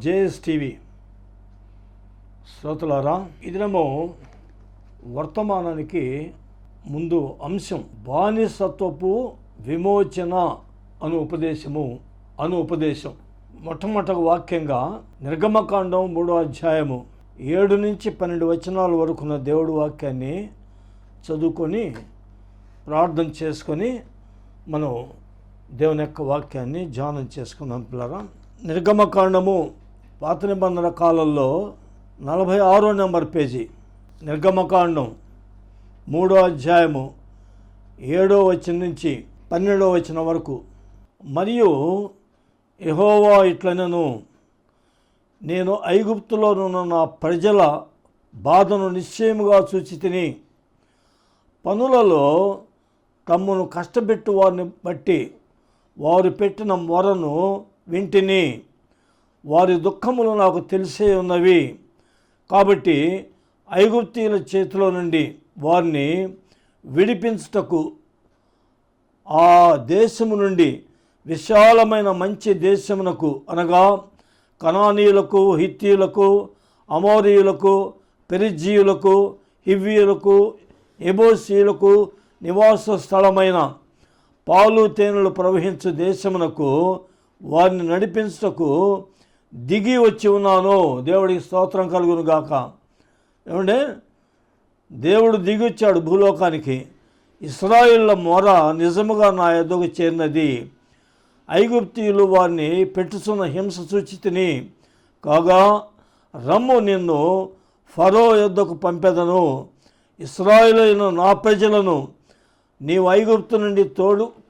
JS TV శ్రోతలారా, ఈ దినము వర్తమానానికి ముందు అంశం బానిసత్వపు విమోచన అను ఉపదేశం. మొట్టమొదటి వాక్యంగా నిర్గమకాండం 3వ అధ్యాయము 7 నుంచి 12 వచనాల వరకున్న దేవుడి వాక్యాన్ని చదువుకొని ప్రార్థన చేసుకొని మనం దేవుని యొక్క వాక్యాన్ని ధ్యానం చేసుకుందాం పిల్లరా. నిర్గమకాండము పాత నిబంధన కాలంలో 46వ నెంబర్ పేజీ. నిర్గమకాండం 3వ అధ్యాయము 7వ వచనం నుంచి 12వ వచనం వరకు. మరియు యెహోవా ఇట్లనెను, నేను ఐగుప్తులోనున్న నా ప్రజల బాధను నిశ్చయముగా చూచితిని. పనులలో తమ్మును కష్టపెట్టు వారిని బట్టి వారు పెట్టిన మొరను వింటిని. వారి దుఃఖములు నాకు తెలిసే ఉన్నవి. కాబట్టి ఐగుప్తీయుల చేతిలో నుండి వారిని విడిపించుటకు ఆ దేశము నుండి విశాలమైన మంచి దేశమునకు, అనగా కనానీయులకు, హిత్తీయులకు, అమోరీయులకు, పెరిజ్జీయులకు, హివ్వీయులకు, ఎబూసీయులకు నివాస స్థలమైన పాలు తేనెలు ప్రవహించు దేశమునకు వారిని నడిపించుటకు దిగి వచ్చి ఉన్నాను. దేవుడికి స్తోత్రం కలుగును గాక. ఏమంటే దేవుడు దిగి వచ్చాడు భూలోకానికి. ఇశ్రాయేళ్ల మొర నిజముగా నా ఎదుగు చేరినది. ఐగుప్తీయులు వారిని పెట్టుచున్న హింస చూచితిని. కాగా రమ్ము, నిన్ను ఫరో యొద్దకు పంపెదను. ఇశ్రాయేలీయులైన నా ప్రజలను నీవు ఐగుప్తు నుండి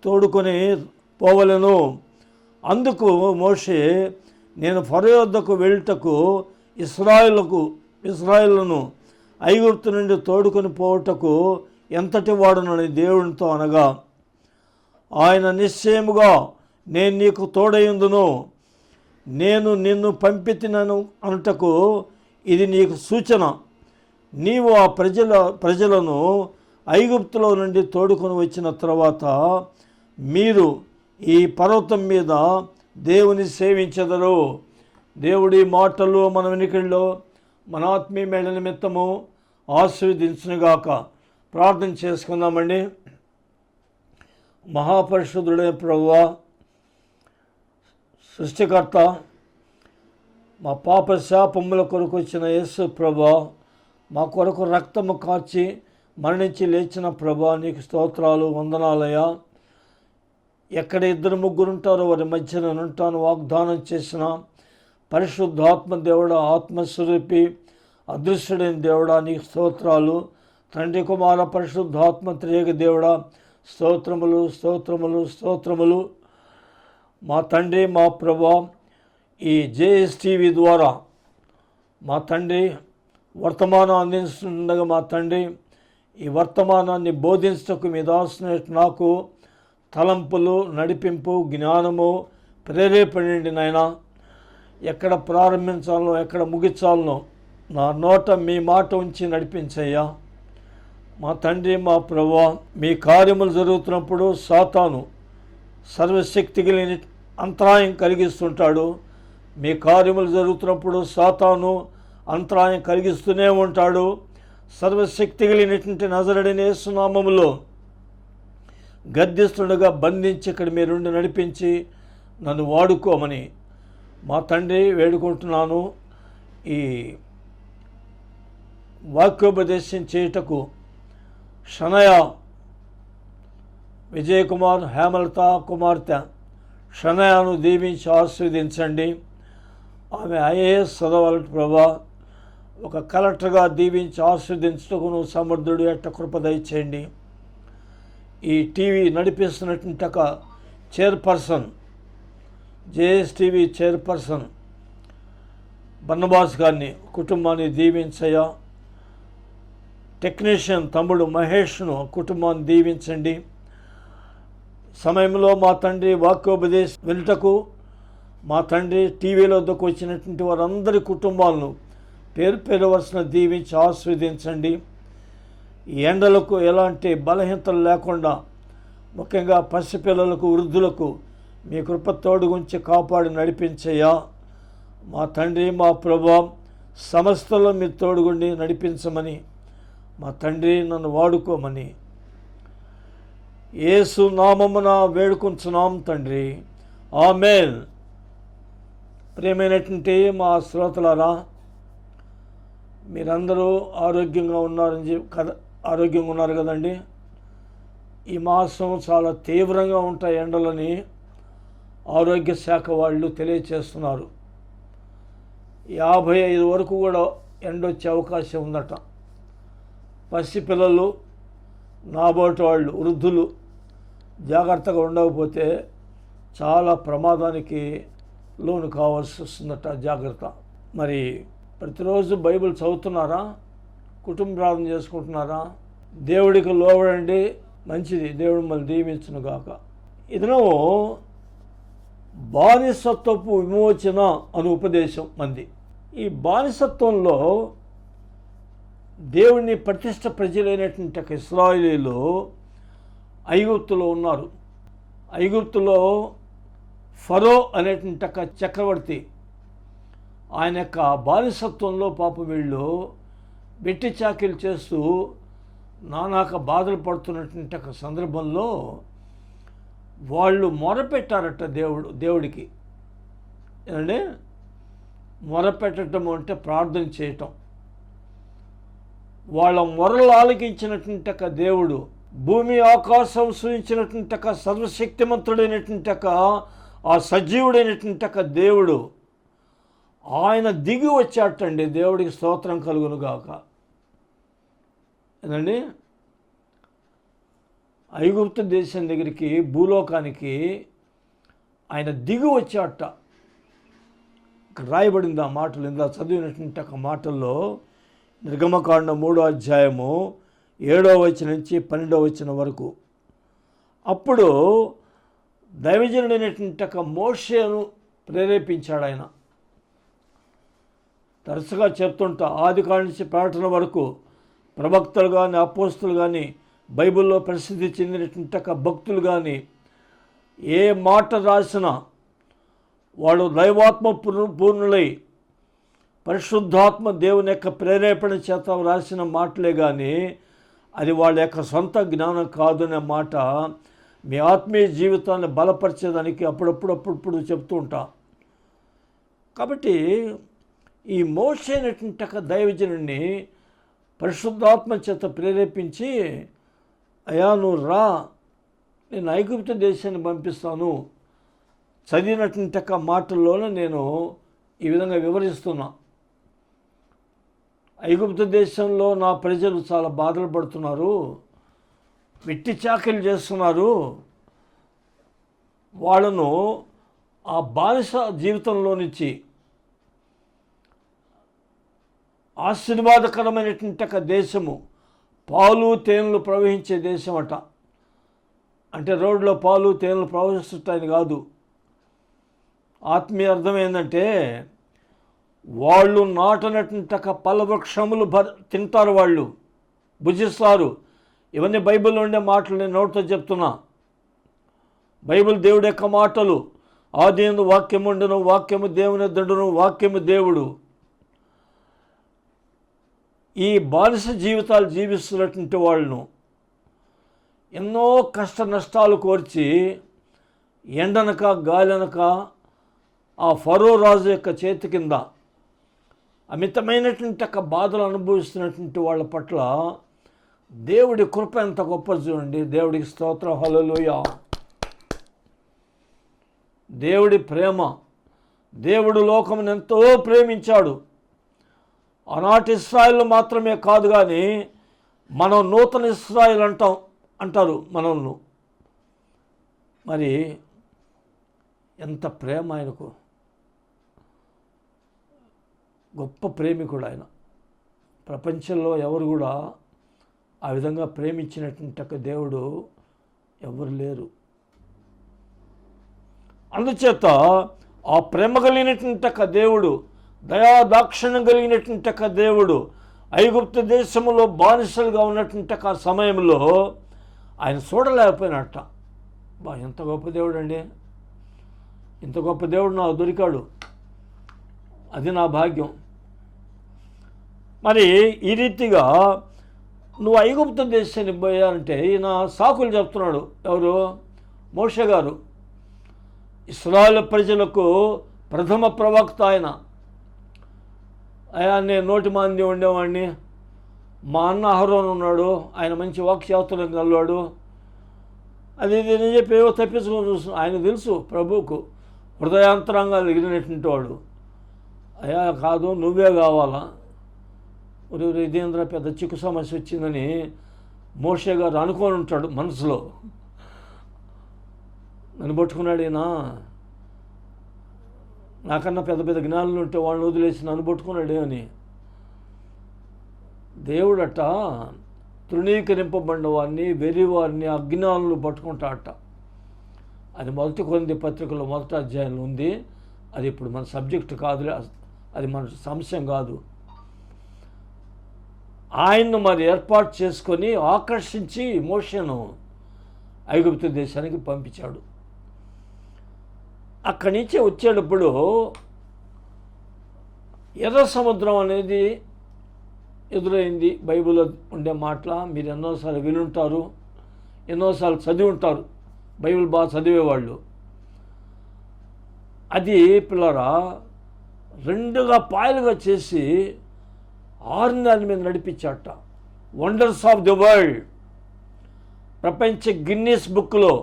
తోడుకొని పోవలెను. అందుకు మోషే, నేను ఫరో యొద్దకు వెళ్ళుటకు ఇశ్రాయేలును ఐగుప్తు నుండి తోడుకొని పోవుటకు ఎంతటి వాడునని దేవునితో అనగా, ఆయన నిశ్చయముగా నేను నీకు తోడయుందును, నేను నిన్ను పంపితినను అనుటకు ఇది నీకు సూచన. నీవు ఆ ప్రజలను ఐగుప్తులో నుండి తోడుకొని వచ్చిన తర్వాత మీరు ఈ పర్వతం మీద దేవుని సేవించెదరు. దేవుడి మాటలు మన వెనుకల్లో మన ఆత్మీయ మేళ నిమిత్తము ఆశీర్వదించునుగాక. ప్రార్థన చేసుకుందామండి. మహాపరిశుద్ధుడైన ప్రభువా, సృష్టికర్త, మా పాప శాపముల కొరకు వచ్చిన యేసు ప్రభువా, మా కొరకు రక్తము కార్చి మరణించి లేచిన ప్రభువా, నీకు స్తోత్రాలు, వందనాలయ్యా. ఎక్కడ 2-3 ఉంటారో వారి మధ్యన ఉంటాను వాగ్దానం చేసిన పరిశుద్ధాత్మ దేవుడా, ఆత్మస్వరూపి, అదృశ్యుడైన దేవుడా, నీకు స్తోత్రాలు. తండ్రి, కుమార, పరిశుద్ధాత్మ త్రియేక దేవుడా, స్తోత్రములు స్తోత్రములు స్తోత్రములు. మా తండ్రి, మా ప్రభువా, ఈ జేఎస్ టీవీ ద్వారా మా తండ్రి వర్తమానం అందిస్తుండగా మా తండ్రి, ఈ వర్తమానాన్ని బోధించటకు మీ దాసుని నాకు తలంపులు, నడిపింపు, జ్ఞానము, ప్రేరేపణండి నాయన. ఎక్కడ ప్రారంభించాలనో ఎక్కడ ముగించాలనో నా నోట మీ మాట ఉంచి నడిపించయ్యా. మా తండ్రి, మా ప్రభువా, మీ కార్యములు జరుగుతున్నప్పుడు సాతాను సర్వశక్తి కలిగిన అంతరాయం కలిగిస్తుంటాడు. మీ కార్యములు జరుగుతున్నప్పుడు సాతాను అంతరాయం కలిగిస్తూనే ఉంటాడు. సర్వశక్తి కలిగినటువంటి నజరేయుడైన యేసు నామములో గద్దిస్తుండగా బంధించి ఇక్కడ మీరుండి నడిపించి నన్ను వాడుకోమని మా తండ్రి వేడుకుంటున్నాను. ఈ వాక్యోపదేశం చేయుటకు షనయ విజయకుమార్, హేమలత కుమార్తె షనయాను దీవించి ఆశీర్వదించండి. ఆమె ఐఏఎస్ చదవాలంటే ప్రభా, ఒక కలెక్టర్గా దీవించి ఆశీర్వదించుటకు నువ్వు సమర్థుడు, ఎట్ట కృప దయచేయండి. ఈ టీవీ నడిపిస్తున్నటువంటి ఒక చైర్పర్సన్, జేఎస్ టీవీ చైర్పర్సన్ బన్నబాస్ గారిని, కుటుంబాన్ని దీవించయ్యా. టెక్నీషియన్ తమ్ముడు మహేష్ను, కుటుంబాన్ని దీవించండి. సమయంలో మా తండ్రి వాక్యోపదేశం వినుటకు మా తండ్రి టీవీలో వద్దకు వచ్చినటువంటి వారందరి కుటుంబాలను పేరు పేరు వరుసన దీవించి ఆశీర్వదించండి. ఈ ఎండలకు ఎలాంటి బలహీనతలు లేకుండా, ముఖ్యంగా పసిపిల్లలకు, వృద్ధులకు మీ కృప తోడుగుంచి కాపాడి నడిపించయ్యా. మా తండ్రి, మా ప్రభువా, సమస్తలో మీరు తోడుగుండి నడిపించమని, మా తండ్రి నన్ను వాడుకోమని యేసు నామమున వేడుకుంటున్నాం తండ్రి. ఆమేన్. ప్రియమైనటువంటి మా శ్రోతలారా, మీరందరూ ఆరోగ్యంగా ఉన్నారు కదండి. ఈ మాసం చాలా తీవ్రంగా ఉంటాయి ఎండలని ఆరోగ్య శాఖ వాళ్ళు తెలియచేస్తున్నారు. 55 వరకు కూడా ఎండ వచ్చే అవకాశం ఉందట. పసిపిల్లలు, నాబోటి వాళ్ళు, వృద్ధులు జాగ్రత్తగా ఉండకపోతే చాలా ప్రమాదానికి లోను కావాల్సి వస్తుందట. జాగ్రత్త. మరి ప్రతిరోజు బైబిల్ చదువుతున్నారా? కుటుంబ ప్రార్థన చేసుకుంటున్నారా? దేవుడికి లోబడండి, మంచిది. దేవుడు మళ్ళీ దీవించును గాక. ఇదనో బానిసత్వపు విమోచన అను ఉపదేశం మంది. ఈ బానిసత్వంలో దేవుని ప్రతిష్ట ప్రజలైనటువంటి ఇశ్రాయేలీలు ఐగుప్తులో ఉన్నారు. ఐగుప్తులో ఫరో అనేటువంటి చక్రవర్తి, ఆయన యొక్క బానిసత్వంలో పాపం వీళ్ళు వెట్టి చాకిరి చేస్తూ నానాక బాధలు పడుతున్నటువంటి సందర్భంలో వాళ్ళు మొరపెట్టారట దేవుడికి. ఏంటంటే మొరపెట్టడం అంటే ప్రార్థన చేయటం. వాళ్ళ మొరలు ఆలకించినటువంటి దేవుడు, భూమి ఆకాశం సూచించినటువంటి సర్వశక్తిమంతుడైనటువంటి ఆ సజీవుడైనటువంటి దేవుడు ఆయన దిగి వచ్చాటండి. దేవుడికి స్తోత్రం కలుగును గాక. ఏంటండి, ఐగుప్తు దేశం దగ్గరికి, భూలోకానికి ఆయన దిగి వచ్చాట. రాయబడింది ఆ మాటలు. ఇందా చదివినటువంటి మాటల్లో నిర్గమకాండం 3వ అధ్యాయము 7వ వచనం నుంచి 12వ వచనం వరకు. అప్పుడు దైవజనుడైనటువంటి మోషేను ప్రేరేపించాడు ఆయన. తరచుగా చెప్తుంటా, ఆదికాండ నుంచి ప్రకటన వరకు ప్రవక్తలు కానీ, అపోస్తులు కానీ, బైబిల్లో ప్రసిద్ధి చెందినటువంటి భక్తులు కానీ ఏ మాట రాసినా వాళ్ళు దైవాత్మ పూర్ణులై పరిశుద్ధాత్మ దేవుని యొక్క ప్రేరేపణ చేత రాసిన మాటలే కానీ అది వాళ్ళ యొక్క సొంత జ్ఞానం కాదనే మాట మీ ఆత్మీయ జీవితాన్ని బలపరిచేదానికి అప్పుడప్పుడు చెప్తూ ఉంటా. కాబట్టి ఈ మోషే అనేటువంటి దైవజనుడిని పరిశుద్ధాత్మ చేత ప్రేరేపించి, అయ్యా నువ్వు రా, నేను ఐగుప్తు దేశాన్ని పంపిస్తాను. చదివినటువంటి మాటల్లోనే నేను ఈ విధంగా వివరిస్తున్నా. ఐగుప్తు దేశంలో నా ప్రజలు చాలా బాధలు పడుతున్నారు, వెట్టి చాకిరీ చేస్తున్నారు. వాళ్ళను ఆ బానిస జీవితంలో నుంచి ఆశీర్వాదకరమైనటువంటి దేశము, పాలు తేనెలు ప్రవహించే దేశం అట. అంటే రోడ్లో పాలు తేనెలు ప్రవహిస్తుంటాయని కాదు. ఆత్మీయ అర్థం ఏంటంటే వాళ్ళు నాటనటువంటి పలవృక్షములు తింటారు, వాళ్ళు భుజిస్తారు. ఇవన్నీ బైబిల్లో ఉండే మాటలు నేను నోటితో చెప్తున్నా. బైబిల్ దేవుడి యొక్క మాటలు. ఆదియందు వాక్యము ఉండెను, వాక్యము దేవుని దండును, వాక్యము దేవుడు. ఈ బానిస జీవితాలు జీవిస్తున్నటువంటి వాళ్ళను ఎన్నో కష్ట నష్టాలు కోర్చి ఎండనక గాలనక ఆ ఫరో రాజు యొక్క చేతి కింద అమితమైనటువంటి బాధలు అనుభవిస్తున్నటువంటి వాళ్ళ పట్ల దేవుడి కృప ఎంత గొప్ప చూడండి. దేవుడికి స్తోత్రం, హల్లెలూయా. దేవుడి ప్రేమ, దేవుడు లోకమును ఎంతో ప్రేమించాడు. ఆనాటి ఇశ్రాయేలు మాత్రమే కాదు కానీ మనం నూతన ఇశ్రాయేలు అంటారు మనల్ని. మరి ఎంత ప్రేమ ఆయనకు, గొప్ప ప్రేమికుడు ఆయన. ప్రపంచంలో ఎవరు కూడా ఆ విధంగా ప్రేమించినటువంటి దేవుడు ఎవరు లేరు. అందుచేత ఆ ప్రేమ కలిగినటువంటి దేవుడు, దయాదాక్షిణ్యం కలిగినటువంటి దేవుడు ఐగుప్తు దేశంలో బానిసలుగా ఉన్నటువంటి ఆ సమయంలో ఆయన చూడలేకపోయినట్ట. ఎంత గొప్ప దేవుడు అండి, ఇంత గొప్ప దేవుడు నాకు దొరికాడు. అది నా భాగ్యం. మరి ఈ రీతిగా నువ్వు ఐగుప్తు దేశానికి పోయారంటే ఈయన సాకులు చెప్తున్నాడు. ఎవరు? మోషే గారు. ఇశ్రాయేలు ప్రజలకు ప్రథమ ప్రవక్త ఆయన. నేను నోటి మాంది ఉండేవాడిని, మా అన్న అహరోను ఉన్నాడు, ఆయన మంచి వాక్యాతులం గలవాడు, అది నేను చెప్పి ఏవో తప్పించుకొని చూస్తున్నాను. ఆయన తెలుసు ప్రభువుకు హృదయాంతరంగాలు ఎగిరినటువంటి వాడు. అయ్యా కాదు, నువ్వే కావాలా, ఇదేంద్ర పెద్ద చిక్కు సమస్య వచ్చిందని మోషే గారు అనుకొని ఉంటాడు మనసులో. నన్ను పట్టుకున్నాడు ఈయన, నాకన్నా పెద్ద పెద్ద జ్ఞానులు ఉంటే వాళ్ళని వదిలేసి నన్ను పట్టుకున్నాడే అని. దేవుడట తృణీకరింపబడిన వారిని, వెర్రివారిని, అజ్ఞానులు పట్టుకుంటాడట. అది 1 కొరింథీ పత్రికలో 1వ అధ్యాయంలో ఉంది. అది ఇప్పుడు మన సబ్జెక్ట్ కాదు, అది మన సంశయం కాదు. ఆయన్ను మరి ఏర్పాటు చేసుకొని ఆకర్షించి మోషేను ఐగుప్తు దేశానికి పంపించాడు. అక్కడి నుంచి వచ్చేటప్పుడు ఎర్ర సముద్రం అనేది ఎదురైంది. బైబిల్లో ఉండే మాటల మీరు ఎన్నోసార్లు వినుంటారు, ఎన్నోసార్లు చదివి ఉంటారు, బైబిల్ బాగా చదివేవాళ్ళు. అది పిల్లరా 2గా పాయలుగా చేసి 6 నెలల మీద నడిపించాట. వండర్స్ ఆఫ్ ది వరల్డ్, ప్రపంచ గిన్నీస్ బుక్లో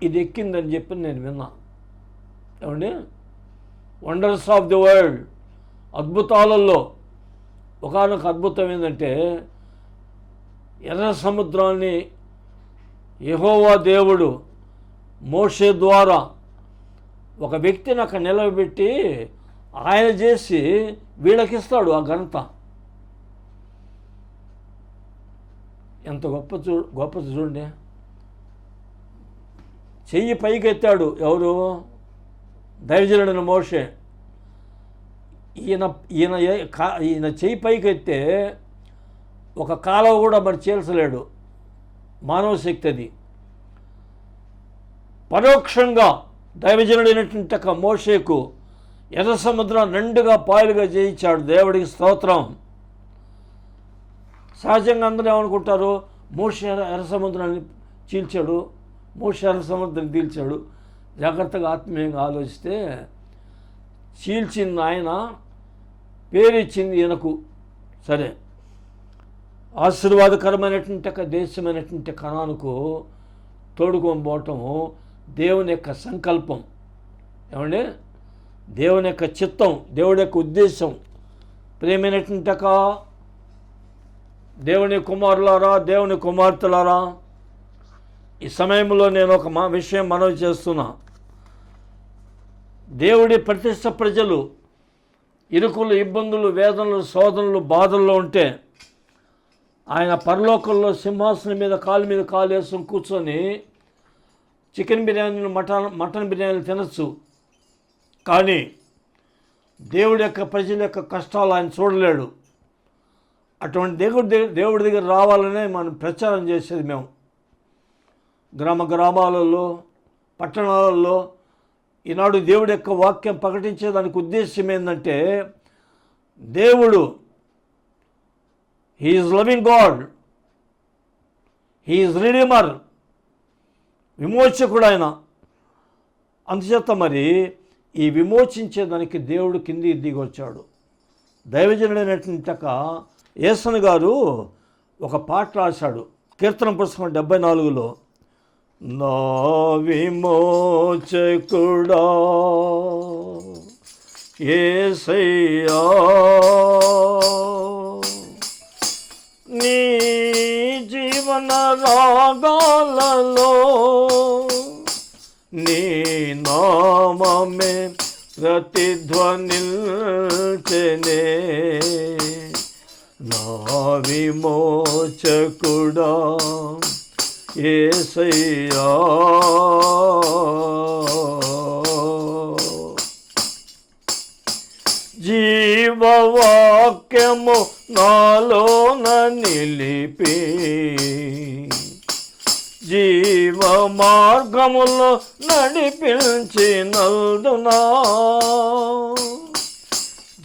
ఇది ఎక్కిందని చెప్పి నేను విన్నా. ఏమండి? వండర్స్ ఆఫ్ ది వరల్డ్, అద్భుతాలలో ఒకానొక అద్భుతం ఏంటంటే ఎర్ర సముద్రాన్ని యెహోవా దేవుడు మోషే ద్వారా ఒక వ్యక్తిని అక్కడ నిలబెట్టి ఆయన చేసి వీళ్ళకిస్తాడు ఆ ఘనత. ఎంత గొప్ప చూడండి. చెయ్యి పైకెత్తాడు ఎవరు? దైవజనుడైన మోషే. ఈయన చెయ్యి పైకెత్తే ఒక కాలువ కూడా మరి చీల్చలేడు, మానవ శక్తి అది. పరోక్షంగా దైవజనుడైనటువంటి ఒక మోషేకు ఎర్ర సముద్రం 2గా పాయలుగా చేయించాడు. దేవుడికి స్తోత్రం. సహజంగా అందరూ ఏమనుకుంటారు, మోషే ఎర్ర సముద్రాన్ని చీల్చాడు, మోషే ఎర్ర సముద్రాన్ని తీల్చాడు. జాగ్రత్తగా ఆత్మీయంగా ఆలోచిస్తే చీల్చింది ఆయన, పేరిచ్చింది ఈయనకు. సరే, ఆశీర్వాదకరమైనటువంటి ఒక దేశమైనటువంటి కనానుకు తోడుకొని పోవటం దేవుని యొక్క సంకల్పం. ఏమండి? దేవుని యొక్క చిత్తం, దేవుడి యొక్క ఉద్దేశం. ప్రియమైనటువంటి దేవుని కుమారులారా, దేవుని కుమార్తెలారా, ఈ సమయంలో నేను ఒక విషయం మనవి చేస్తున్నా. దేవుడి ప్రతిష్ట ప్రజలు ఇరుకులు, ఇబ్బందులు, వేదనలు, శోధనలు, బాధల్లో ఉంటే ఆయన పరలోకంలో సింహాసనం మీద కాలు వేసుకొని కూర్చొని చికెన్ బిర్యానీలు, మటన్ బిర్యానీలు తినచ్చు. కానీ దేవుడి యొక్క ప్రజల యొక్క కష్టాలు ఆయన చూడలేడు. అటువంటి దేవుడి దగ్గర రావాలనే మనం ప్రచారం చేసేది. మేము గ్రామాలలో, పట్టణాలలో ఈనాడు దేవుడి యొక్క వాక్యం ప్రకటించేదానికి ఉద్దేశం ఏంటంటే, దేవుడు he is loving God, he is redeemer, విమోచకుడు ఆయన. అందుచేత మరి ఈ విమోచించేదానికి దేవుడు కిందికి దిగి వచ్చాడు. దైవజనుడైనటువంటి యేసన్ గారు ఒక పాట రాశాడు, కీర్తన పుస్తకం 74లో. నా విమోచకుడా యేసయ్యా, నీ జీవన రాగాలలో నీ నామమే ప్రతిధ్వనిల్చెనే. నా విమోచకుడా యేసయ్యా, జీవవాక్యము నాలోన నిలిపి జీవ మార్గములో నడిపించినందునా.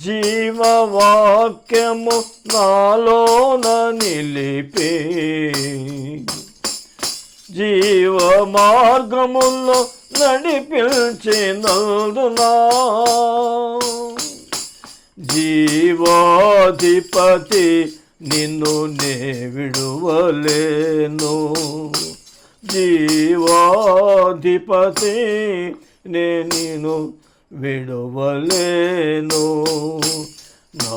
జీవవాక్యము నాలోన నిలిపే జీవ మార్గములో నడిపించినందునా జీవాధిపతి నిన్ను నే విడువలేను జీవాధిపతి నేను విడువలేను నా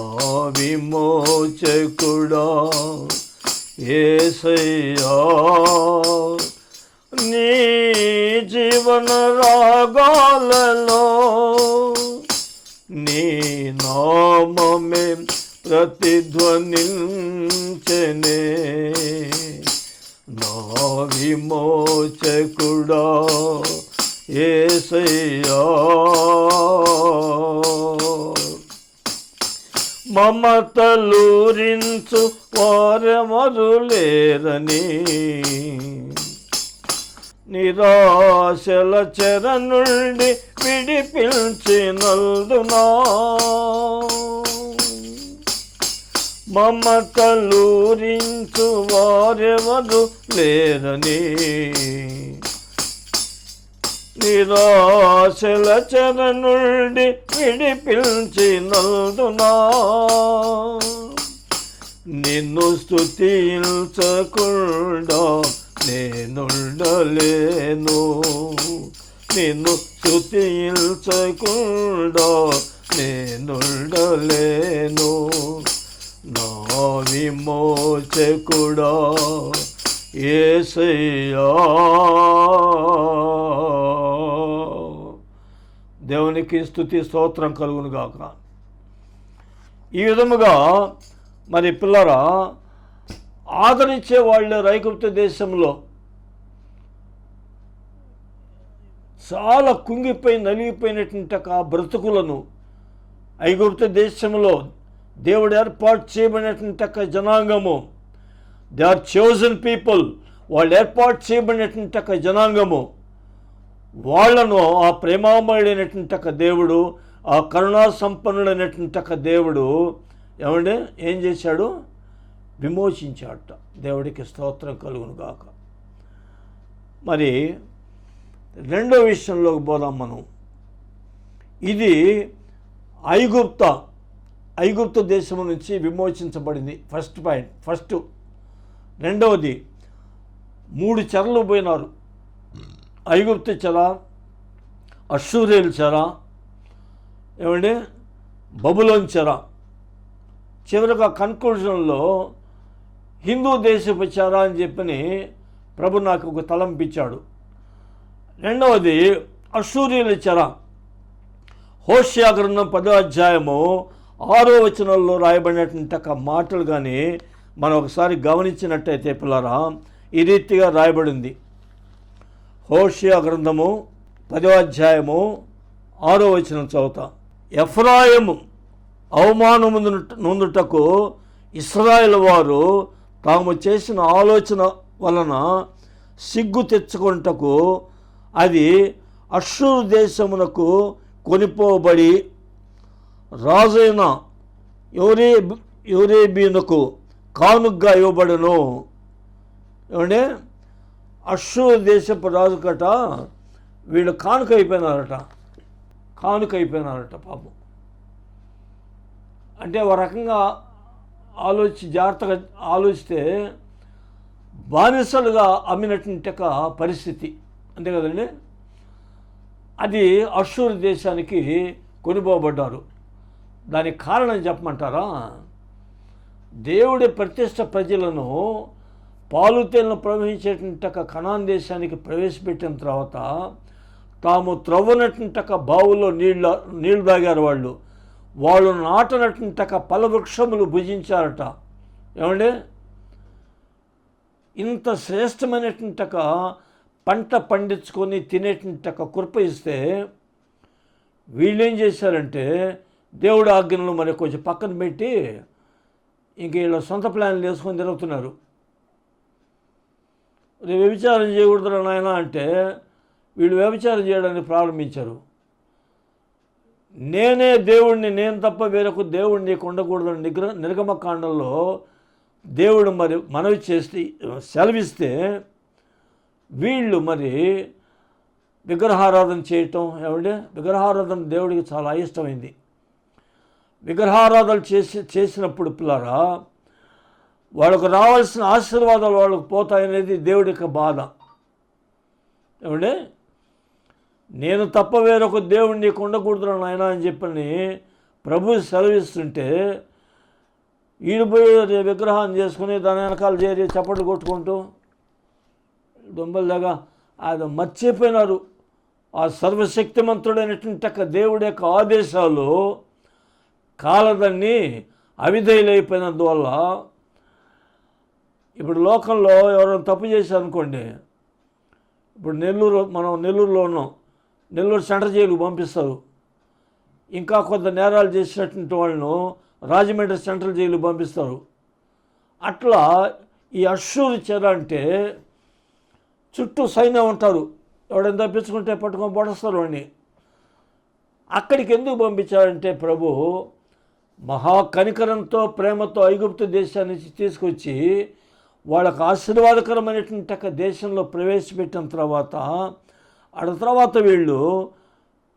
విమోచకుడా యేసయ్యా నీ జీవన రాగాలలో నీ నామమే ప్రతిధ్వనించెనే నా విమోచకుడా యేసయ్యా మమతలూరించు వారెవరు లేరని నిరాశల చెర నుండి విడిపించినందునా మమతలూరించు వారెవరు లేరని నిరాశల చెర నుండి విడిపించినందునా నిన్ను స్తుతించకుండా నేనుండలేను నిన్ను స్తుతించకుండా నేనుండలేను నా విమోచకుడా యేసయ్యా దేవునికి స్తుతి స్తోత్రం కలుగును గాక. ఈ విధముగా మరి పిల్లరా ఆదరించే వాళ్ళ ఐగుప్తు దేశంలో చాలా కుంగిపోయి నలిగిపోయినటువంటి ఆ బ్రతుకులను ఐగుప్తు దేశంలో దేవుడు ఏర్పాటు చేయబడినటువంటి జనాంగము, దే ఆర్ చోజన్ పీపుల్, వాళ్ళు ఏర్పాటు చేయబడినటువంటి జనాంగము, వాళ్లను ఆ ప్రేమామయుడైనటువంటి దేవుడు, ఆ కరుణా సంపన్నుడైనటువంటి దేవుడు ఏమంటే ఏం చేశాడు? విమోచించాడట. దేవుడికి స్తోత్రం కలుగును గాక. మరి రెండో విషయంలోకి పోదాం మనం. ఇది ఐగుప్తు దేశం నుంచి విమోచించబడింది. First point. రెండవది 3 చెరలు పోయినారు. ఐగుప్తు చెర, అష్షూరీయుల చెర, ఏమంటే బబులోన్ చెర. చివరిగా కన్క్లూజన్లో హిందూ దేశపు చెర అని చెప్పని ప్రభు నాకు ఒక తలంపించాడు. రెండవది అష్షూరీయుల చెర. హోషేయ గ్రంథం 10వ అధ్యాయము 6వ వచనంలో రాయబడినటువంటి మాటలు కానీ మనం ఒకసారి గమనించినట్టయితే పిల్లరా ఈ రీతిగా రాయబడింది. హోషేయ గ్రంథము 10వ అధ్యాయము 6వ వచనం చదువుతా. ఎఫ్రాయిము అవమానము నొందుటకు ఇశ్రాయేలు వారు తాము చేసిన ఆలోచన వలన సిగ్గు తెచ్చుకొనుటకు అది అష్షూరు దేశమునకు కొనిపోబడి రాజైన యోరేబీనుకు కానుగ్గా ఇవ్వబడును. ఏమంటే అష్షూరు దేశపు రాజుకట వీళ్ళు కానుక అయిపోయినారట పాపం. అంటే ఒక రకంగా జాగ్రత్తగా ఆలోచిస్తే బానిసలుగా అమ్మినటువంటి పరిస్థితి, అంతే కదండి. అది అష్షూరు దేశానికి కొనిపోబడ్డారు. దానికి కారణం చెప్పమంటారా? దేవుడి ప్రతిష్ట ప్రజలను పాలుతేలను ప్రవహించేటువంటి కనాన్ దేశానికి ప్రవేశపెట్టిన తర్వాత తాము త్రవ్వనటువంటి బావుల్లో నీళ్లు తాగారు. వాళ్ళు నాటనటువంటి ఫలవృక్షములు భుజించారట. ఏమండి ఇంత శ్రేష్టమైనటువంటి పంట పండించుకొని తినేటువంటి కృప ఇస్తే వీళ్ళేం చేశారంటే దేవుడి ఆజ్ఞలను మరి కొంచెం పక్కన పెట్టి ఇంక వీళ్ళ సొంత ప్లాన్లు వేసుకొని తిరుగుతున్నారు. వ్యభిచారం చేయకూడదు నాయన అంటే వీళ్ళు వ్యభిచారం చేయడానికి ప్రారంభించారు. నేనే దేవుణ్ణి, నేను తప్ప వేరొక దేవుణ్ణి నీకు ఉండకూడదని నిర్గమకాండంలో దేవుడు మరి మనవి చేసి సెలవిస్తే, వీళ్ళు మరి విగ్రహారాధన చేయటం, ఏమంటే విగ్రహారాధన దేవుడికి చాలా అయిష్టమైంది. విగ్రహారాధన చేసినప్పుడు పిల్లరా వాళ్ళకు రావాల్సిన ఆశీర్వాదాలు వాళ్ళకు పోతాయనేది దేవుడి యొక్క బాధ. ఏమంటే నేను తప్ప వేరొక దేవుడిని నీకు ఉండకూడదు నాయన అని చెప్పని ప్రభు సెలవిస్తుంటే, ఈడిపోయి విగ్రహాన్ని చేసుకుని దాని వెనకాల చేరి చప్పట్లు కొట్టుకుంటూ దొంబలలాగా అది మర్చిపోయినారు. ఆ సర్వశక్తిమంతుడైనటువంటి దేవుడి యొక్క ఆదేశాలు కాలదన్ని అవిధేయులైపోయినందువల్ల, ఇప్పుడు లోకంలో ఎవరైనా తప్పు చేశారనుకోండి, ఇప్పుడు మనం నెల్లూరులో ఉన్నాం, నెల్లూరు సెంట్రల్ జైలుకు పంపిస్తారు. ఇంకా కొంత నేరాలు చేసినటువంటి వాళ్ళను రాజమండ్రి సెంట్రల్ జైలుకు పంపిస్తారు. అట్లా ఈ అశ్షూరు చెర అంటే చుట్టూ సైన్యం ఉంటారు, ఎవడైనా తప్పించుకుంటే పట్టుకొని పడేస్తారు వాడిని. అక్కడికి ఎందుకు పంపించారంటే ప్రభు మహా కనికరంతో ప్రేమతో ఐగుప్తు దేశాన్ని తీసుకొచ్చి వాళ్ళకు ఆశీర్వాదకరమైనటువంటి దేశంలో ప్రవేశపెట్టిన తర్వాత తర్వాత వీళ్ళు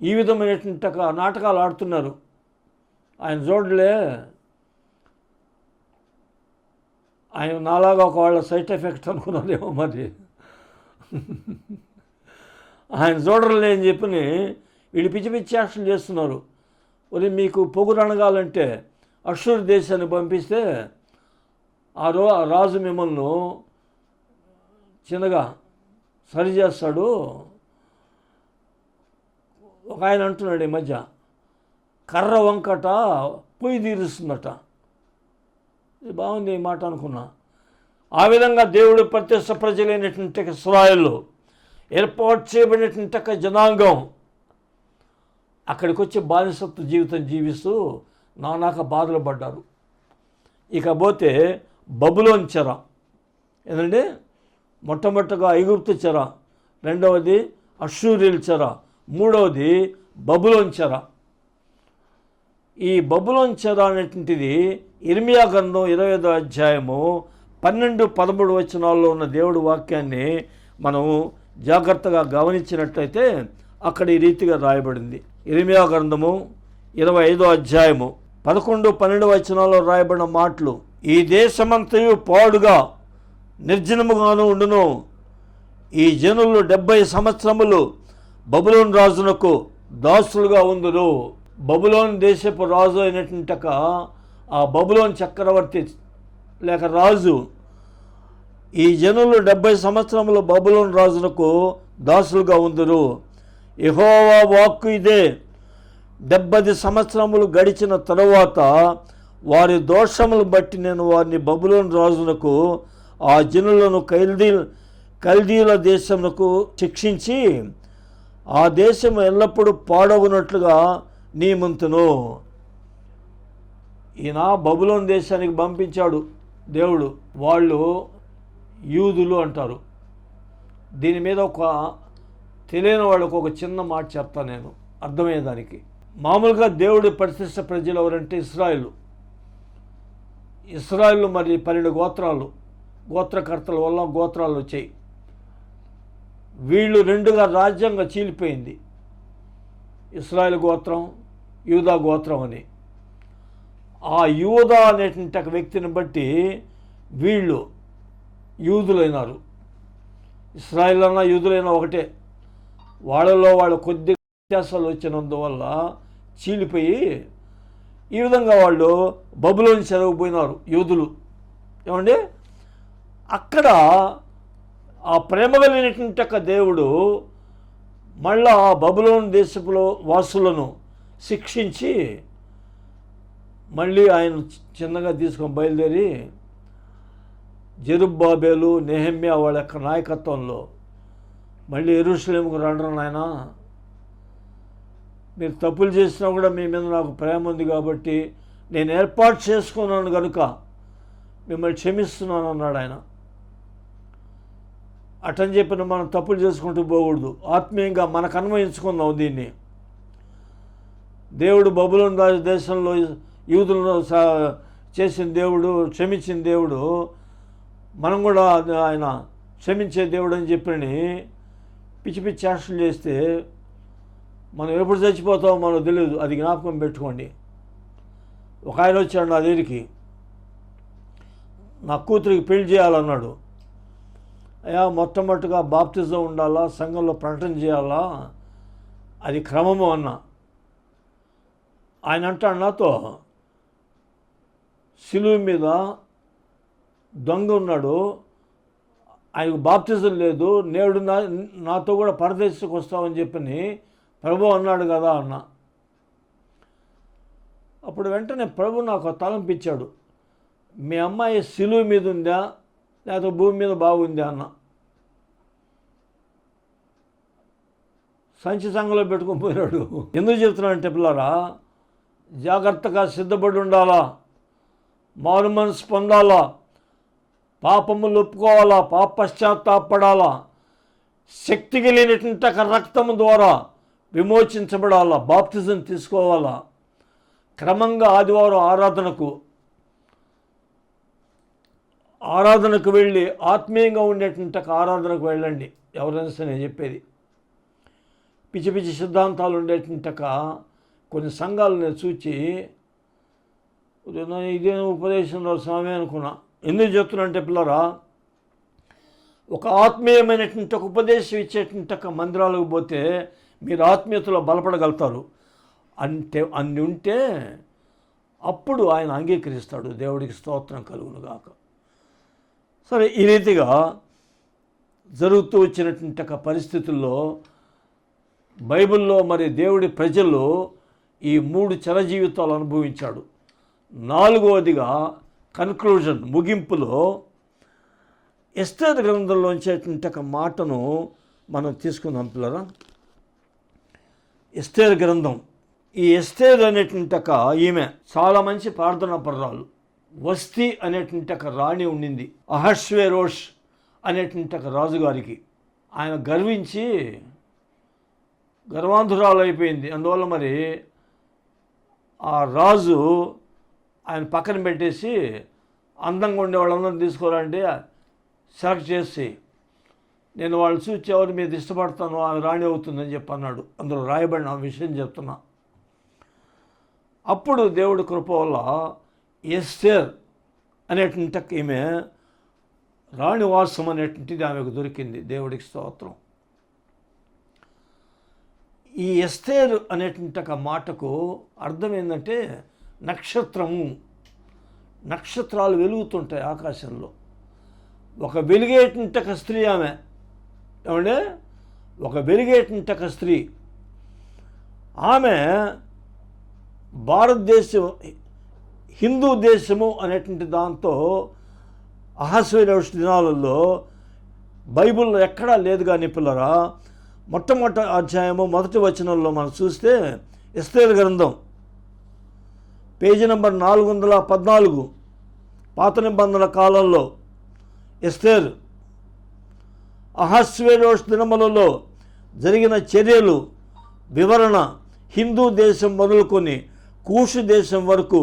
ఈ విధమైనటువంటి నాటకాలు ఆడుతున్నారు. ఆయన చూడలే, ఆయన నాలాగా ఒక వాళ్ళ సైడ్ ఎఫెక్ట్ అనుకున్నారేమో మరి. ఆయన చూడలే అని చెప్పి వీళ్ళు పిచ్చి పిచ్చి యాక్షన్ చేస్తున్నారు. మరి మీకు పొగురు అనగాలంటే అశ్షూరు దేశాన్ని పంపిస్తే ఆ రాజు మిమ్మల్ని చిన్నగా సరిచేస్తాడు. ఒక ఆయన అంటున్నాడు ఈ మధ్య, కర్ర వంకట పొయ్యి తీరుస్తుందట. ఇది బాగుంది ఈ మాట అనుకున్నా. ఆ విధంగా దేవుడు ప్రత్యక్ష ప్రజలైనటువంటి ఇశ్రాయేలు ఏర్పాటు చేయబడినటువంటి జనాంగం అక్కడికి వచ్చి బానిసత్వ జీవితం జీవిస్తూ నానాక బాధలు పడ్డారు. ఇకపోతే బబులోన్ చెర, ఏంటంటే మొట్టమొదటిగా ఐగుప్తు చెర, రెండవది అశ్షూరీల చెర, మూడవది బబులోన్ చెర. ఈ బబులోన్ చెర అనేటువంటిది ఇర్మియా గ్రంథం 25వ అధ్యాయము 12-13 వచనాల్లో ఉన్న దేవుడి వాక్యాన్ని మనం జాగ్రత్తగా గమనించినట్లయితే అక్కడ ఈ రీతిగా రాయబడింది. ఇర్మియా గ్రంథము 25వ అధ్యాయము 11-12 వచనాల్లో రాయబడిన మాటలు, ఈ దేశమంతయు పాడుగా నిర్జనముగాను ఉండును. ఈ జనులు 70 సంవత్సరములు బబులోన్ రాజునకు దాసులుగా ఉందురు. బబులోన్ దేశపు రాజు అయినటువంటి ఆ బబులోన్ చక్రవర్తి లేక రాజు, ఈ జనులు 70 సంవత్సరములు బబులోన్ రాజునకు దాసులుగా ఉందురు. యెహోవా వాక్కు ఇదే, 70 సంవత్సరములు గడిచిన తరువాత వారి దోషములు బట్టి నేను వారిని బబులోన్ రాజునకు ఆ జనులను కల్దీల దేశమునకు శిక్షించి ఆ దేశం ఎల్లప్పుడూ పాడవునట్లుగా నియమింతును. ఈయన బబులోన్ దేశానికి పంపించాడు దేవుడు. వాళ్ళు యూదులు అంటారు. దీని మీద తెలియని వాళ్ళకు ఒక చిన్న మాట చెప్తాను నేను అర్థమయ్యేదానికి. మామూలుగా దేవుడి ప్రతిష్ట ప్రజలు ఎవరంటే ఇస్రాయేలు మరి 12 గోత్రాలు, గోత్రకర్తల వల్ల గోత్రాలు వచ్చాయి. వీళ్ళు రెండుగా రాజ్యంగా చీలిపోయింది, ఇశ్రాయేలు గోత్రం, యూదా గోత్రం అని. ఆ యూదా అనేటువంటి ఒక వ్యక్తిని బట్టి వీళ్ళు యూదులైనారు. ఇశ్రాయేల్ అన్న యూదులైనా ఒకటే. వాళ్ళలో వాళ్ళు కొద్ది వ్యత్యాసాలు వచ్చినందువల్ల చీలిపోయి ఈ విధంగా వాళ్ళు బబులోని చెరవపోయినారు యూదులు. ఏమండి, అక్కడ ఆ ప్రేమ కలిగినటువంటి ఒక దేవుడు మళ్ళా బబులోన్ దేశంలో వాసులను శిక్షించి మళ్ళీ ఆయన చిన్నగా తీసుకొని బయలుదేరి జెరుబ్బాబేలు, నెహెమ్యా వాళ్ళ యొక్క నాయకత్వంలో మళ్ళీ యెరూషలేముకు రండి నాయన, మీరు తప్పులు చేసినా కూడా మీ మీద నాకు ప్రేమ ఉంది కాబట్టి నేను ఏర్పాటు చేసుకున్నాను కనుక మిమ్మల్ని క్షమిస్తున్నాను అన్నాడు ఆయన. అటని చెప్పిన మనం తప్పులు చేసుకుంటూ పోకూడదు, ఆత్మీయంగా మనకు అన్వయించుకుందాం దీన్ని. దేవుడు బబులోను రాజు దేశంలో యూదులను చేసిన దేవుడు, క్షమించిన దేవుడు, మనం కూడా ఆయన క్షమించే దేవుడు అని చెప్పని పిచ్చి పిచ్చి చేష్టలు చేస్తే మనం ఎప్పుడు చచ్చిపోతామో మనకు తెలియదు. అది జ్ఞాపకం పెట్టుకోండి. ఒక ఆయన వచ్చాడు నా దగ్గరికి, నా కూతురికి పెళ్లి చేయాలన్నాడు. అయ్యా, మొట్టమొదటిగా బాప్టిజం ఉండాలా, సంఘంలో ప్రకటన చేయాలా, అది క్రమము అన్నా. ఆయన అంటాడు నాతో, సిలువ మీద దొంగ ఉన్నాడు, ఆయనకు బాప్టిజం లేదు, నేడు నాతో కూడా పరదేశకు వస్తామని చెప్పని ప్రభు అన్నాడు కదా అన్న. అప్పుడు వెంటనే ప్రభు నాకు తలంపించాడు, మీ అమ్మాయి సిలువ మీద ఉందా లేకపోతే భూమి మీద బాగుందా అన్న. సంచి సంఘంలో పెట్టుకొని పోయినాడు. ఎందుకు చెప్తున్నానంటే పిల్లరా, జాగ్రత్తగా సిద్ధపడి ఉండాలా, మారు మనసు పొందాలా, పాపములు ఒప్పుకోవాలా, పశ్చాత్తాపడాలా, శక్తి కలిగినటువంటి రక్తము ద్వారా విమోచించబడాలా, బాప్తిజం తీసుకోవాలా, క్రమంగా ఆదివారం ఆరాధనకు వెళ్ళి ఆత్మీయంగా ఉండేటువంటి ఆరాధనకు వెళ్ళండి. ఎవరైనా సరే చెప్పేది, పిచ్చి పిచ్చి సిద్ధాంతాలు ఉండేటువంటి కొన్ని సంఘాలు నేను చూచి ఇదే ఉపదేశంలో స్వామి అనుకున్నా. ఎందుకు చెప్తున్నా పిల్లరా, ఒక ఆత్మీయమైనటువంటి ఉపదేశం ఇచ్చేటువంటి మందిరాలకు పోతే మీరు ఆత్మీయతలో బలపడగలుగుతారు. అంటే అన్ని ఉంటే అప్పుడు ఆయన అంగీకరిస్తాడు. దేవుడికి స్తోత్రం కలుగును గాక. సరే, ఈ రీతిగా జరుగుతూ వచ్చినటువంటి పరిస్థితుల్లో బైబిల్లో మరి దేవుడి ప్రజలు ఈ 3 చర జీవితాలు అనుభవించాడు. 4వదిగా కన్క్లూజన్, ముగింపులో ఎస్తేరు గ్రంథంలో వచ్చేటువంటి మాటను మనం తీసుకుందాం పిల్లరా. ఎస్తేరు గ్రంథం, ఈ ఎస్తేరు అనేటువంటి ఈమె చాలా మంచి ప్రార్థనా పరురాలు. వస్తీ అనేటువంటి రాణి ఉండింది, అహష్వేరోష్ అనేటువంటి రాజుగారికి. ఆయన గర్వించి గర్వాంధురాలు అయిపోయింది. అందువల్ల మరి ఆ రాజు ఆయన పక్కన పెట్టేసి అందంగా ఉండే వాళ్ళందరూ తీసుకోవాలంటే సెలెక్ట్ చేసి, నేను వాళ్ళు చూసి ఎవరి మీద ఇష్టపడతాను ఆమె రాణి అవుతుందని చెప్పి అన్నాడు. అందులో రాయబడిన విషయం చెప్తున్నా. అప్పుడు దేవుడి కృప వల్ల ఎస్తేర్ అనేటువంటి ఈమె రాణివాసం అనేటువంటిది ఆమెకు దొరికింది. దేవుడికి స్తోత్రం. ఈ ఎస్తేరు అనేటువంటి మాటకు అర్థం ఏంటంటే నక్షత్రము. నక్షత్రాలు వెలుగుతుంటాయి ఆకాశంలో. ఒక వెలిగేటువంటి స్త్రీ ఆమె. ఏమంటే ఒక వెలిగేటువంటి స్త్రీ ఆమె. భారతదేశం, హిందూ దేశము అనేటువంటి దాంతో అహస్వేరోష్ దినాలలో బైబిల్లో ఎక్కడా లేదు. కానీ పిల్లరా, మొట్టమొదటి అధ్యాయము 1వ వచనంలో మనం చూస్తే ఎస్తేరు గ్రంథం పేజీ నెంబర్ 414, పాత నిబంధనల కాలంలో ఎస్తేరు అహస్వేరోష్ దినములలో జరిగిన చర్యలు వివరణ హిందూ దేశం మొదలుకొని కూషు దేశం వరకు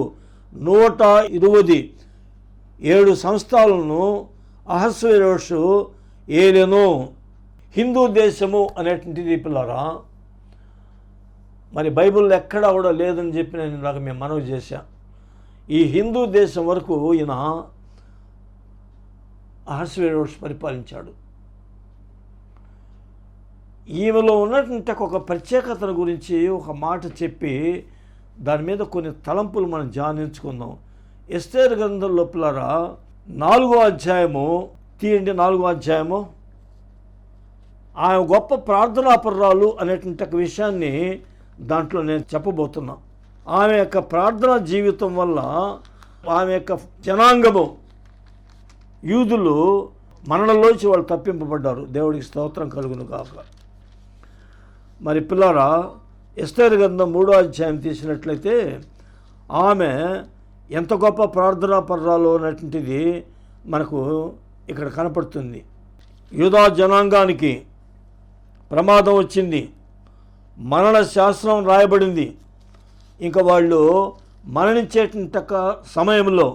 127 సంస్థలను అహస్వేరోషు ఏలెను. హిందూ దేశము అనేటువంటిది పిల్లరా మరి బైబిల్లో ఎక్కడా కూడా లేదని చెప్పి నేను ఇందాక మేము మనవి చేశా. ఈ హిందూ దేశం వరకు ఈయన అహస్వేరోష్ పరిపాలించాడు. ఈమెలో ఉన్నటువంటి ఒక ప్రత్యేకతను గురించి ఒక మాట చెప్పి దాని మీద కొన్ని తలంపులు మనం ధ్యానించుకుందాం. ఎస్తేరు గ్రంథం లోపలరా 4వ అధ్యాయము తీయండి. 4వ అధ్యాయము ఆమె గొప్ప ప్రార్థనాపరురాలు అనేటువంటి విషయాన్ని దాంట్లో నేను చెప్పబోతున్నా. ఆమె యొక్క ప్రార్థనా జీవితం వల్ల ఆమె యొక్క జనాంగము యూదులు మనలోంచి వాళ్ళు తప్పింపబడ్డారు. దేవుడికి స్తోత్రం కలుగును కాక. మరి పిల్లరా, ఎస్తేరు గ్రంథం 3వ అధ్యాయం తీసినట్లయితే ఆమె ఎంత గొప్ప ప్రార్థనాపరురాలు అనేటువంటిది మనకు ఇక్కడ కనపడుతుంది. యూదా జనాంగానికి ప్రమాదం వచ్చింది, మరణ శాస్త్రం రాయబడింది, ఇంకా వాళ్ళు మరణించేట సమయంలో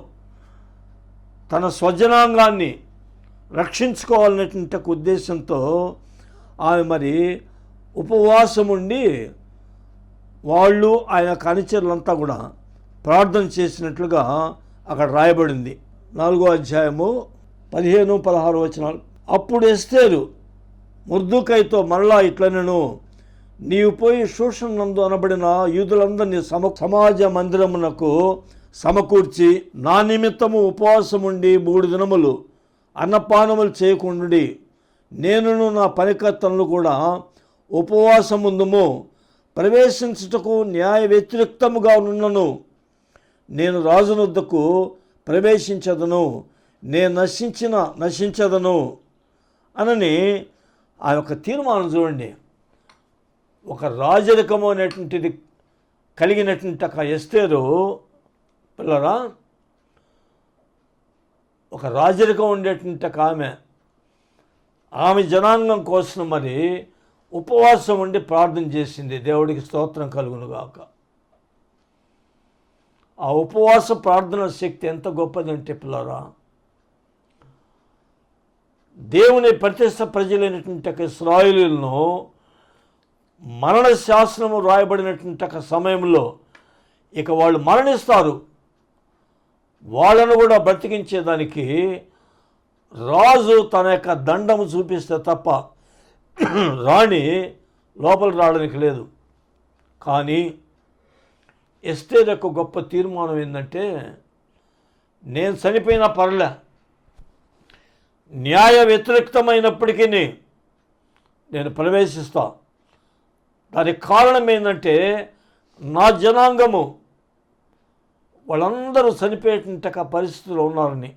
తన స్వజనాంగాన్ని రక్షించుకోవాలనేటువంటి ఉద్దేశంతో ఆమె మరి ఉపవాసం ఉండి వాళ్ళు ఆయన అనుచరులంతా కూడా ప్రార్థన చేసినట్లుగా అక్కడ రాయబడింది. 4వ అధ్యాయము 15-16 వచనాలు. అప్పుడు ఎస్తేరు మొర్దెకైతో మరలా ఇట్లనెను, నీవు పోయి షూషను నందు అనబడిన యూదులందరినీ సమాజ మందిరమునకు సమకూర్చి నా నిమిత్తము ఉపవాసముండి 3 దినములు అన్నపానములు చేయకుండుడి, నేనును నా పనికర్తలను కూడా ఉపవాసముందుము, ప్రవేశించుటకు న్యాయ వ్యతిరేక్తముగా ఉన్నను, నేను రాజునొద్దకు ప్రవేశించదను, నేను నశించదను అనని ఆ యొక్క తీర్మానం చూడండి. ఒక రాజరికము అనేటువంటిది కలిగినటువంటి ఒక ఎస్తేరు పిల్లరా, ఒక రాజరికం ఉండేటువంటి ఒక ఆమె జనాంగం కోసం మరి ఉపవాసం ఉండి ప్రార్థన చేసింది. దేవుడికి స్తోత్రం కలుగునుగాక. ఆ ఉపవాస ప్రార్థన శక్తి ఎంత గొప్పదంటే పిల్లరా, దేవుని ప్రతిష్ట ప్రజలైనటువంటి ఇశ్రాయేలీయులను మరణ శాసనము రాయబడినటువంటి సమయంలో ఇక వాళ్ళు మరణిస్తారు, వాళ్ళను కూడా బ్రతికించేదానికి రాజు తన యొక్క దండము చూపిస్తే తప్ప రాణి లోపల రావడానికి లేదు. కానీ ఎస్తేరు యొక్క గొప్ప తీర్మానం ఏంటంటే, నేను చనిపోయినా పర్లే, న్యాయ వ్యతిరేక్తమైనప్పటికీ నేను ప్రవేశిస్తా. దానికి కారణం ఏంటంటే నా జనాంగము వాళ్ళందరూ చనిపోయేట పరిస్థితిలో ఉన్నారని.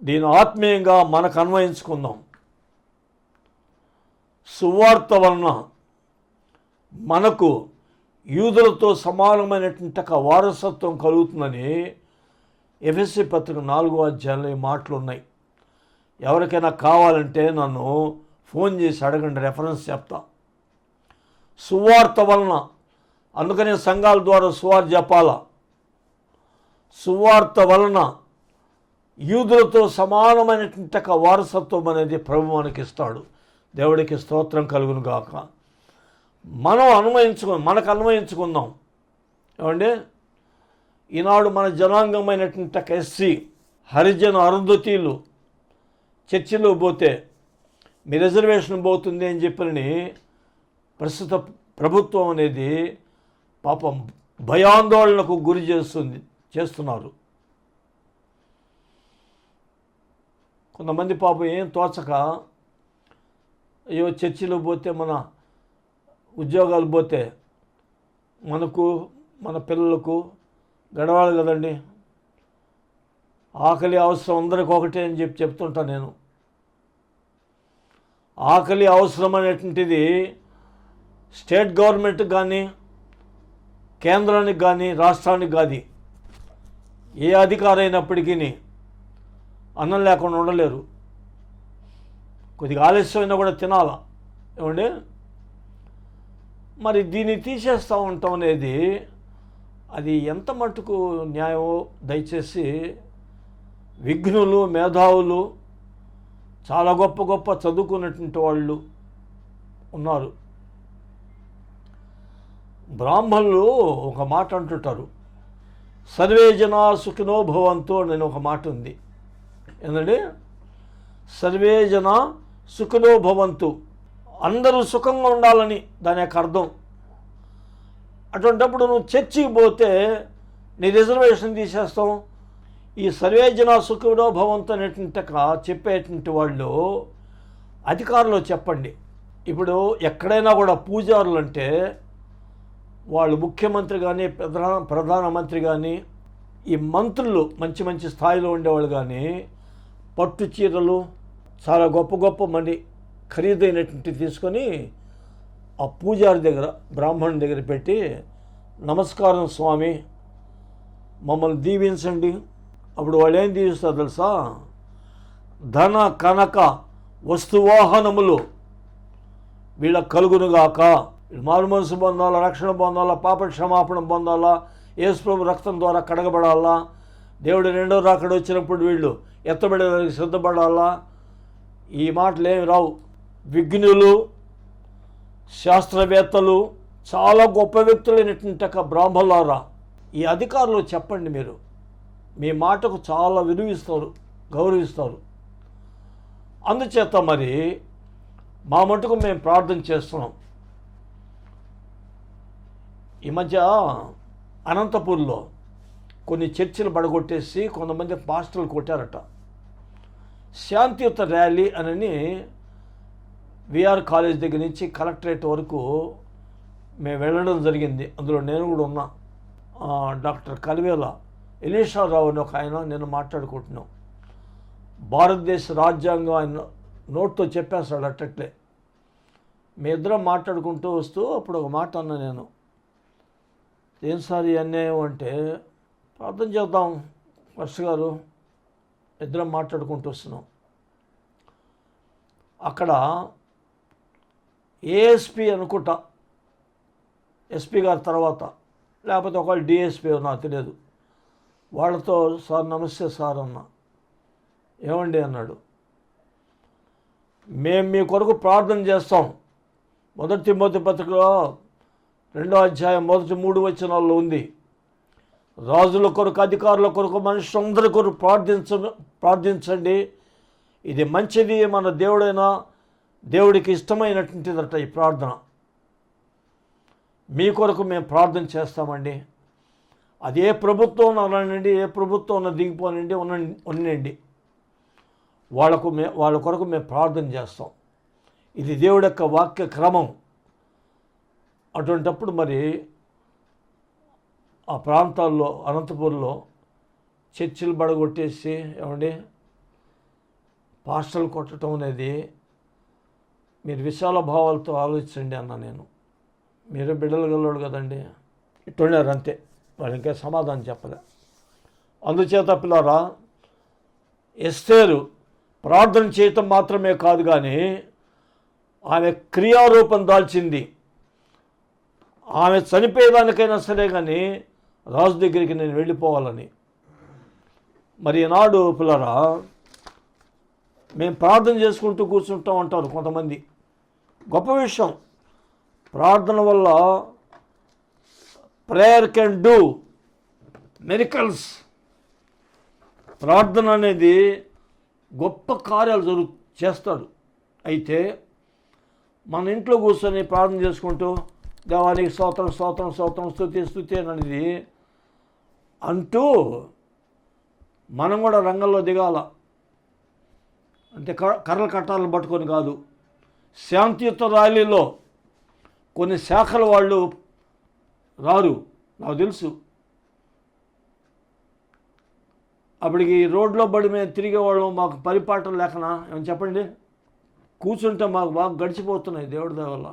దీని ఆత్మీయంగా మనకు అన్వయించుకుందాం. సువార్త వలన మనకు యూదులతో సమానమైనటువంటి వారసత్వం కలుగుతుందని ఎఫెసీ పత్రిక 4వ అధ్యాయంలో ఈ మాటలు ఉన్నాయి. ఎవరికైనా కావాలంటే నన్ను ఫోన్ చేసి అడగండి, రెఫరెన్స్ చెప్తా. సువార్త వలన, అందుకనే సంఘాల ద్వారా సువార్త చెప్పాల. సువార్త వలన యూదులతో సమానమైనటువంటి వారసత్వం అనేది ప్రభు మనకి ఇస్తాడు. దేవుడికి స్తోత్రం కలుగును గాక. మనకు అన్వయించుకుందాం. ఏమండి, ఈనాడు మన జనాంగమైనటువంటి ఎస్సీ, హరిజన, అరుంధతీలు చర్చిలో పోతే మీ రిజర్వేషన్ పోతుంది అని చెప్పని ప్రస్తుత ప్రభుత్వం అనేది పాపం భయాందోళనకు గురి చేస్తున్నారు. కొంతమంది పాపం ఏం తోచక, అయ్యో చర్చిలో పోతే మన ఉద్యోగాలు పోతే మనకు మన పిల్లలకు గడవాలి కదండి, ఆకలి అవసరం అందరికి ఒకటే అని చెప్తుంటా నేను. ఆకలి అవసరం అనేటువంటిది స్టేట్ గవర్నమెంట్కి కానీ, కేంద్రానికి కానీ, రాష్ట్రానికి కానీ, ఏ అధికారం అయినప్పటికీ అన్నం లేకుండా ఉండలేరు. కొద్దిగా ఆలస్యమైనా కూడా తినాలా. ఏమండి, మరి దీన్ని తీసేస్తూ ఉంటాం అనేది అది ఎంత మట్టుకు న్యాయమో దయచేసి విఘ్నులు, మేధావులు, చాలా గొప్ప గొప్ప చదువుకున్నటువంటి వాళ్ళు ఉన్నారు. బ్రాహ్మణులు ఒక మాట అంటుంటారు, సర్వే జనా సుఖినో భవంతు అని ఒక మాట ఉంది. ఏంటంటే సర్వే జనా సుఖినో భవంతు, అందరూ సుఖంగా ఉండాలని దాని యొక్క అర్థం. అటువంటిప్పుడు నువ్వు చర్చికి పోతే నీ రిజర్వేషన్ తీసేస్తాం. ఈ సర్వే జనా సుఖినో భవంతు అనేటువంటి చెప్పేటువంటి వాళ్ళు అధికారులు చెప్పండి. ఇప్పుడు ఎక్కడైనా కూడా పూజారులు అంటే వాళ్ళు ముఖ్యమంత్రి కానీ, ప్రధానమంత్రి కానీ, ఈ మంత్రులు మంచి మంచి స్థాయిలో ఉండేవాళ్ళు కానీ పట్టు చీరలు చాలా గొప్ప గొప్ప మంది ఖరీదైనటువంటి తీసుకొని ఆ పూజారి దగ్గర, బ్రాహ్మణుడి దగ్గర పెట్టి, నమస్కారం స్వామి, మమ్మల్ని దీవించండి. అప్పుడు వాళ్ళు ఏం దీవిస్తారు తెలుసా? ధన కనక వస్తువాహనములు వీళ్ళ కలుగునుగాక మారు మనసు పొందాలా, రక్షణ పొందాలా, పాప క్షమాపణ పొందాలా, యేసు ప్రభు రక్తం ద్వారా కడగబడాలా, దేవుడు రెండో రాకడ వచ్చినప్పుడు వీళ్ళు ఎత్తబడేదానికి సిద్ధపడాలా. ఈ మాటలు ఏమి రావు. విజ్ఞులు, శాస్త్రవేత్తలు, చాలా గొప్ప వ్యక్తులైనటువంటి బ్రాహ్మణులారా, ఈ అధికారులు చెప్పండి, మీరు మీ మాటకు చాలా విలువిస్తారు, గౌరవిస్తారు. అందుచేత మరి మా మటుకు మేము ప్రార్థన చేస్తున్నాం. ఈ మధ్య అనంతపూర్లో కొన్ని చర్చిలు పడగొట్టేసి కొంతమంది పాస్టర్లు కొట్టారట. శాంతియుత ర్యాలీ అని విఆర్ కాలేజ్ దగ్గర నుంచి కలెక్టరేట్ వరకు మేము వెళ్ళడం జరిగింది. అందులో నేను కూడా ఉన్నా. డాక్టర్ కలివేల ఎలీషారావు అని ఒక ఆయన నేను మాట్లాడుకుంటున్నాం. భారతదేశ రాజ్యాంగం ఆయన నోట్తో చెప్పేస్తాడు అట్టట్లే. మీ ఇద్దరం మాట్లాడుకుంటూ వస్తూ అప్పుడు ఒక మాట అన్నా నేను, ఏం సార్ ఈ అన్యాయం అంటే, ప్రార్థన చేద్దాం ఫస్ట్ గారు, ఇద్దరం మాట్లాడుకుంటూ వస్తున్నాం. అక్కడ ఏఎస్పీ అనుకుంటా, ఎస్పీ గారి తర్వాత, లేకపోతే ఒకవేళ డిఎస్పీ నాకు తెలియదు, వాళ్ళతో సార్ నమస్తే సార్ అన్నా. ఏమండి అన్నాడు, మేము మీ కొరకు ప్రార్థన చేస్తాం. 1 తిమోతి పత్రికలో 2వ అధ్యాయం 1-3 వచనాల్లో ఉంది. రాజుల కొరకు, అధికారుల కొరకు, మనుషులందరి కొరకు ప్రార్థించండి. ఇది మంచిది, మన దేవుడికి ఇష్టమైనటువంటిదట ఈ ప్రార్థన. మీ కొరకు మేము ప్రార్థన చేస్తామండి. అది ఏ ప్రభుత్వం రానండి, ఏ ప్రభుత్వం దిగిపోనండి, ఉండండి, వాళ్ళ కొరకు మేము ప్రార్థన చేస్తాం. ఇది దేవుడి యొక్క వాక్య క్రమం. అటువంటప్పుడు మరి ఆ ప్రాంతాల్లో అనంతపూర్లో చర్చిలు బడగొట్టేసి ఏమండి పాస్టర్లు కొట్టడం అనేది, మీరు విశాల భావాలతో ఆలోచించండి అన్న. నేను మీరే బిడ్డలు గల్లోడు కదండి, ఇట్టున్నారు అంతే. వాళ్ళు ఇంకా సమాధానం చెప్పలే. అందుచేత పిల్లరా, ఎస్తేరు ప్రార్థన చేయటం మాత్రమే కాదు కానీ ఆమె క్రియారూపం దాల్చింది. ఆమె చనిపోయేదానికైనా సరే కానీ రాజు దగ్గరికి నేను వెళ్ళిపోవాలని. మరి ఈనాడు పిల్లరా, మేము ప్రార్థన చేసుకుంటూ కూర్చుంటాం అంటారు కొంతమంది. గొప్ప విషయం. ప్రార్థన వల్ల ప్రేయర్ కెన్ డూ మిరకల్స్. ప్రార్థన అనేది గొప్ప కార్యాలు చేస్తాడు. అయితే మన ఇంట్లో కూర్చొని ప్రార్థన చేసుకుంటూ దేవానికి స్తోత్రం స్తోత్రం స్తోత్రం స్తుతి అనేది అంటూ మనం కూడా రంగంలో దిగాల. అంటే కర్రలు కట్టాలను పట్టుకొని కాదు. శాంతియుత ర్యాలీలో కొన్ని శాఖల వాళ్ళు రారు, నాకు తెలుసు. అప్పటికి రోడ్లో బడి మేము తిరిగేవాళ్ళం, మాకు పరిపాటం లేకనా ఏమని చెప్పండి. కూర్చుంటే మాకు బాగా గడిచిపోతున్నాయి దేవుడి దయ వల్ల,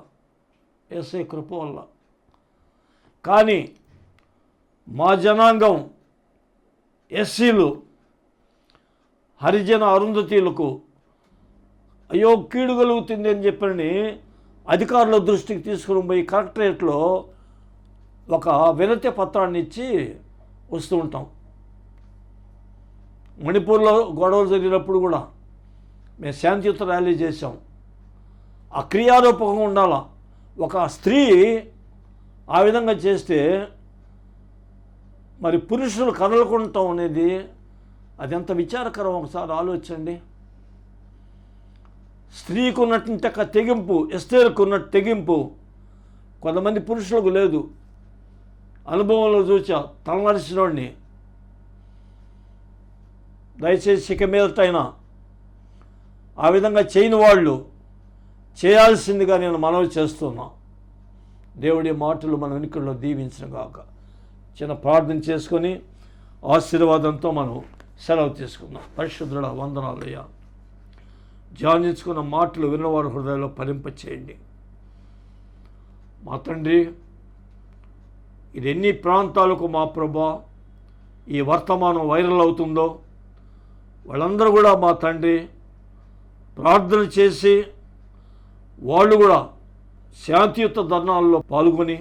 యేసయ్య కృప వల్ల. కానీ మా జనాంగం ఎస్సీలు, హరిజన అరుంధతీలకు అయ్యో కీడు కలుగుతుంది అని చెప్పని అధికారుల దృష్టికి తీసుకుని పోయి కలెక్టరేట్లో ఒక వినతి పత్రాన్ని ఇచ్చి వస్తూ ఉంటాం. మణిపూర్లో గొడవలు జరిగినప్పుడు కూడా మేము శాంతియుత ర్యాలీ చేసాం. ఆ క్రియారూపకంగా ఉండాల. ఒక స్త్రీ ఆ విధంగా చేస్తే మరి పురుషులు కదలకుంటాం అనేది అది ఎంత విచారకరం ఒకసారి ఆలోచించండి. స్త్రీకి ఉన్నటువంటి ఒక తెగింపు, ఎస్తేరుకు ఉన్న తెగింపు కొంతమంది పురుషులకు లేదు. అనుభవంలో చూచా తలనరిసినోడిని. దయచేసి ఇక మీదటైనా ఆ విధంగా చేయని వాళ్ళు చేయాల్సిందిగా నేను మనవి చేస్తున్నా. దేవుడి మాటలు మన వెనుకల్లో దీవించిన గాక. చిన్న ప్రార్థన చేసుకొని ఆశీర్వాదంతో మనం సెలవు తీసుకుందాం. పరిశుద్ధుడా, వందనాలయ్యా. ధ్యానించుకున్న మాటలు విన్నవారి హృదయంలో ఫలింపచేయండి. మా తండ్రి, ఇది ఎన్ని ప్రాంతాలకు మా ప్రభా ఈ వర్తమానం వైరల్ అవుతుందో వాళ్ళందరూ కూడా మా తండ్రి ప్రార్థన చేసి వాళ్ళు కూడా శాంతియుత ధర్నాల్లో పాల్గొని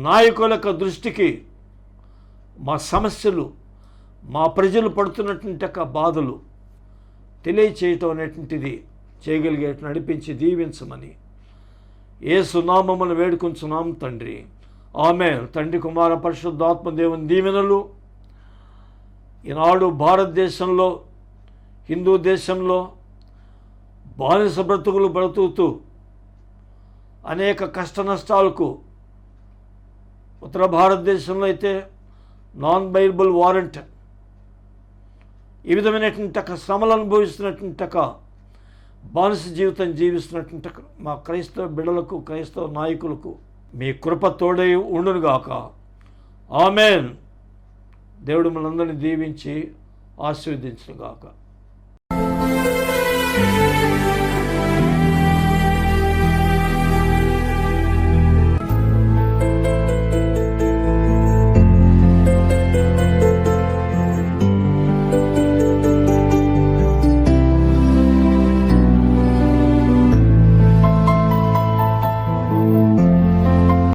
నాయకుల యొక్క దృష్టికి మా సమస్యలు, మా ప్రజలు పడుతున్నటువంటి యొక్క బాధలు తెలియచేయటం అనేటువంటిది చేయగలిగే నడిపించి దీవించమని యేసు నామమున వేడుకొంచున్నాం తండ్రి. ఆమేన్. తండ్రి, కుమార, పరిశుద్ధాత్మ దేవుని దీవెనలు ఈనాడు భారతదేశంలో, హిందూ దేశంలో బానిస బ్రతుకులు బ్రతుకుతూ అనేక కష్ట నష్టాలకు, ఉత్తర భారతదేశంలో అయితే నాన్ బైలబుల్ వారెంట్, ఈ విధమైనటువంటి శ్రమలు అనుభవిస్తున్నటువంటి బానిస జీవితం జీవిస్తున్నటువంటి మా క్రైస్తవ బిడ్డలకు, క్రైస్తవ నాయకులకు మీ కృప తోడై ఉండునుగాక. ఆమేన్. దేవుడు మనందరినీ దీవించి ఆశీర్వదించునుగాక.